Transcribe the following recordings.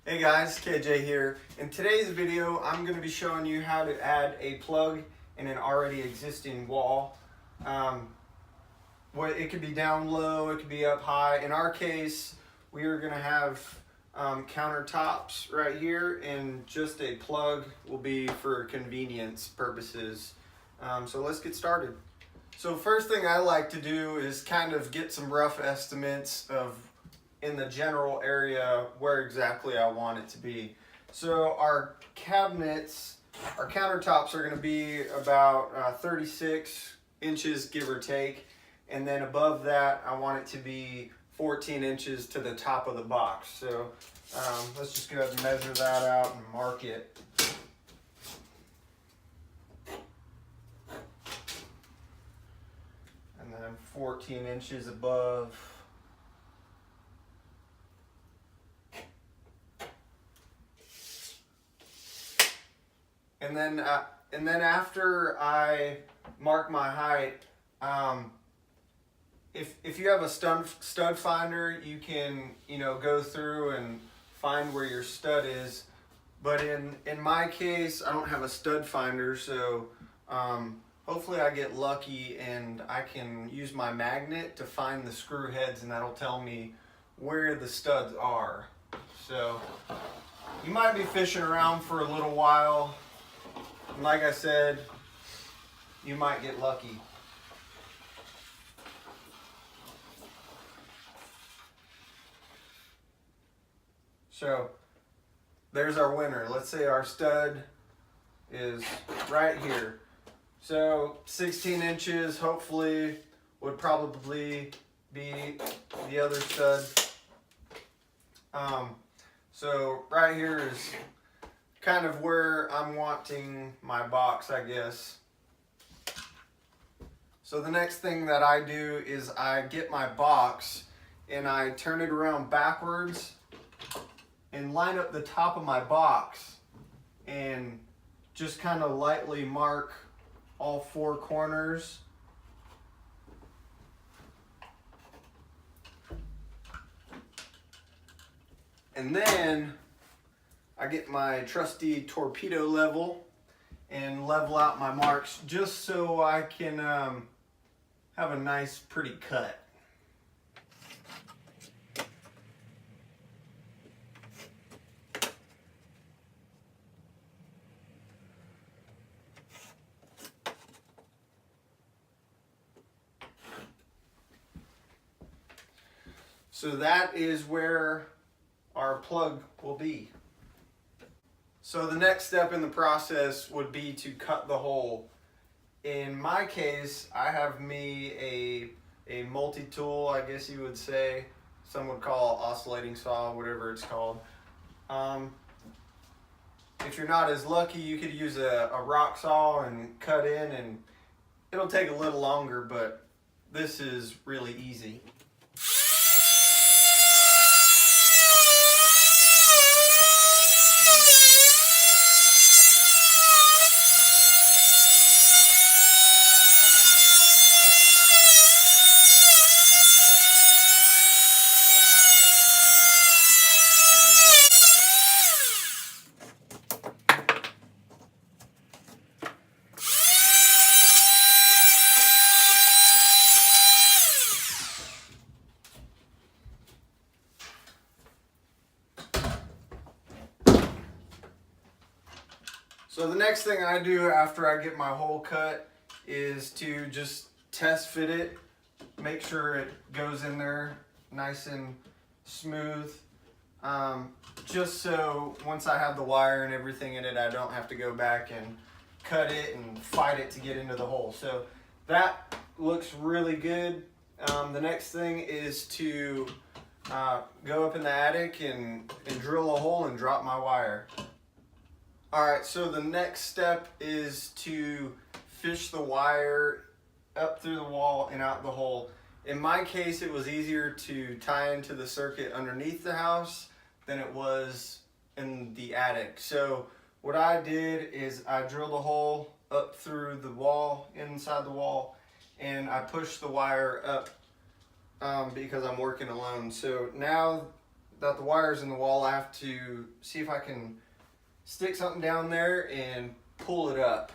Hey guys, KJ here. In today's video, I'm going to be showing you how to add a plug in an already existing wall. It could be down low, it could be up high. In our case, we are going to have countertops right here, and just a plug will be for convenience purposes. So let's get started. So first thing I like to do is kind of get some rough estimates of in the general area where exactly I want it to be. So our cabinets, our countertops are going to be about 36 inches, give or take. And then above that, I want it to be 14 inches to the top of the box. So let's just go ahead and measure that out and mark it. And then 14 inches above. And then after I mark my height, if you have a stud finder, you can go through and find where your stud is. But in my case, I don't have a stud finder, so hopefully I get lucky and I can use my magnet to find the screw heads, and that'll tell me where the studs are. So you might be fishing around for a little while. And like I said, you might get lucky. So there's our winner. Let's say our stud is right here. So 16 inches hopefully would probably be the other stud. So right here is kind of where I'm wanting my box, I guess. So the next thing that I do is I get my box and I turn it around backwards and line up the top of my box and just kind of lightly mark all four corners. And then I get my trusty torpedo level and level out my marks just so I can have a nice pretty cut. So that is where our plug will be. So the next step in the process would be to cut the hole. In my case, I have me a multi-tool, I guess you would say. Some would call it oscillating saw, whatever it's called. If you're not as lucky, you could use a rock saw and cut in, and it'll take a little longer, but this is really easy. So the next thing I do after I get my hole cut is to just test fit it, make sure it goes in there nice and smooth, just so once I have the wire and everything in it, I don't have to go back and cut it and fight it to get into the hole. So that looks really good. The next thing is to go up in the attic and drill a hole and drop my wire. Alright, so the next step is to fish the wire up through the wall and out the hole. In my case, it was easier to tie into the circuit underneath the house than it was in the attic. So what I did is I drilled a hole up through the wall, inside the wall, and I pushed the wire up because I'm working alone. So now that the wire's in the wall, I have to see if I can stick something down there and pull it up.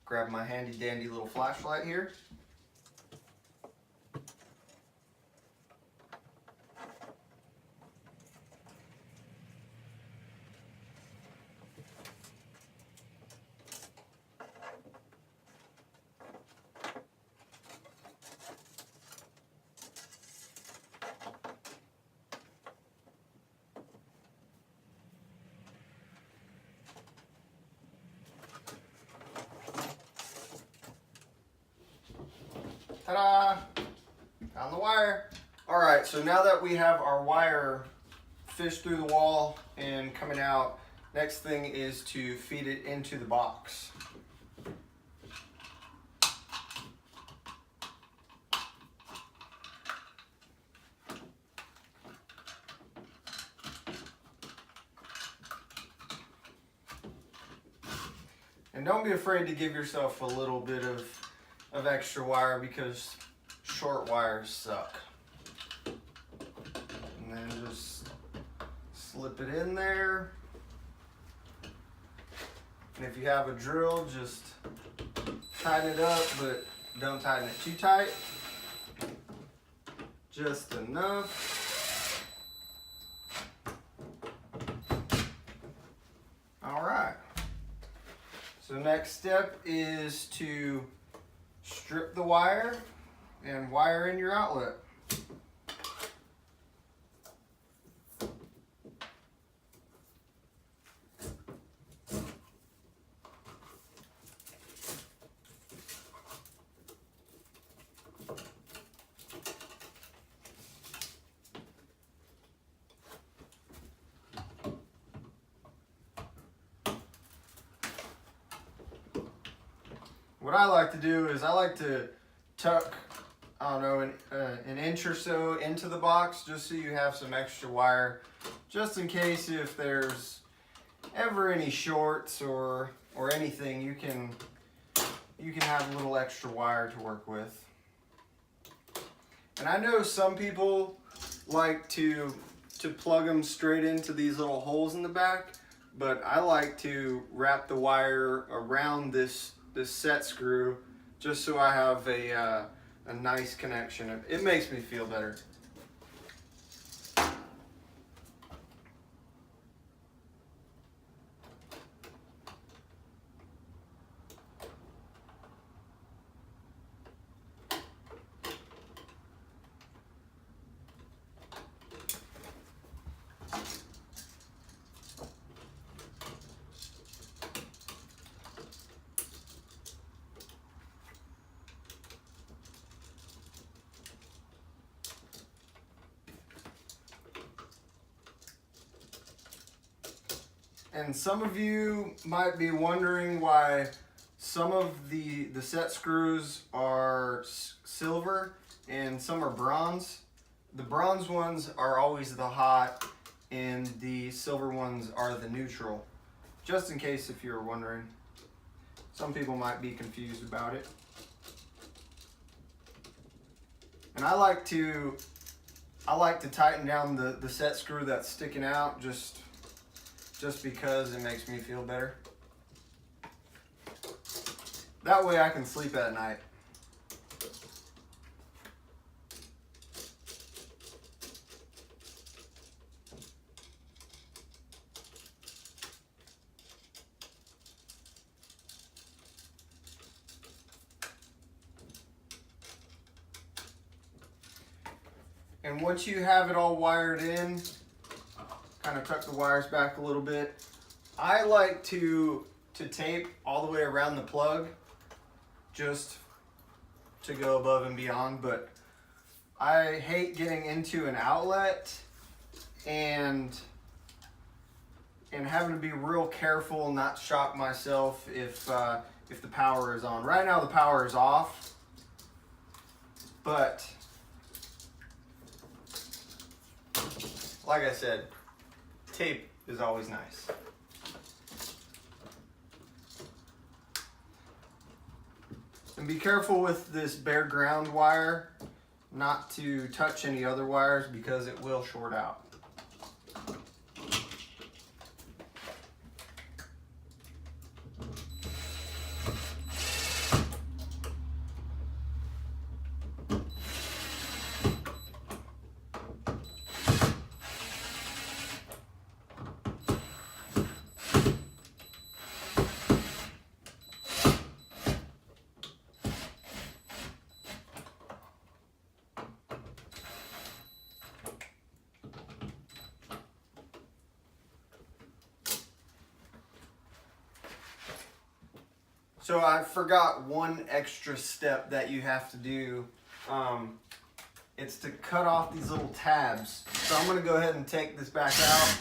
Grab my handy dandy little flashlight here. Ta-da! Found the wire. All right, so now that we have our wire fished through the wall and coming out, next thing is to feed it into the box. And don't be afraid to give yourself a little bit of extra wire, because short wires suck. And then just slip it in there. And if you have a drill, just tighten it up, but don't tighten it too tight. Just enough. All right. So next step is to strip the wire and wire in your outlet. What I like to do is I like to tuck, I don't know, an inch or so into the box, just so you have some extra wire, just in case if there's ever any shorts or anything, you can have a little extra wire to work with. And I know some people like to plug them straight into these little holes in the back, but I like to wrap the wire around this set screw, just so I have a nice connection. It makes me feel better. And some of you might be wondering why some of the set screws are silver and some are bronze. The bronze ones are always the hot and the silver ones are the neutral. Just in case if you're wondering. Some people might be confused about it. And I like to tighten down the set screw that's sticking out, just because it makes me feel better. That way I can sleep at night. And once you have it all wired in, kind of tuck the wires back a little bit. I like to tape all the way around the plug, just to go above and beyond, but I hate getting into an outlet and having to be real careful not to shock myself if the power is on. Right now the power is off, but like I said, tape is always nice. And be careful with this bare ground wire. not to touch any other wires because it will short out. So I forgot one extra step that you have to do. It's to cut off these little tabs. So I'm going to go ahead and take this back out.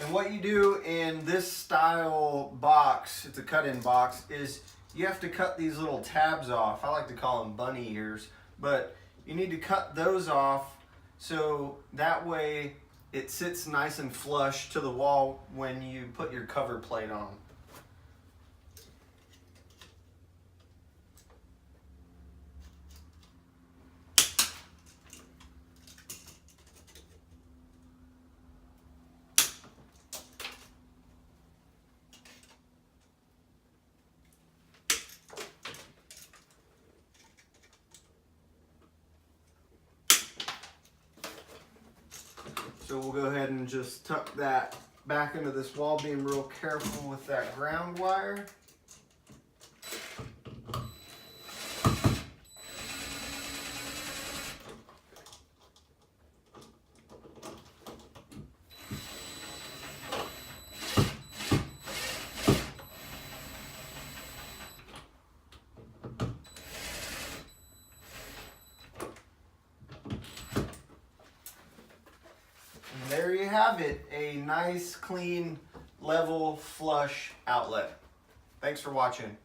And what you do in this style box, it's a cut-in box, is you have to cut these little tabs off. I like to call them bunny ears, but you need to cut those off so that way it sits nice and flush to the wall when you put your cover plate on. So we'll go ahead and just tuck that back into this wall, being real careful with that ground wire. There you have it, a nice, clean, level, flush outlet. Thanks for watching.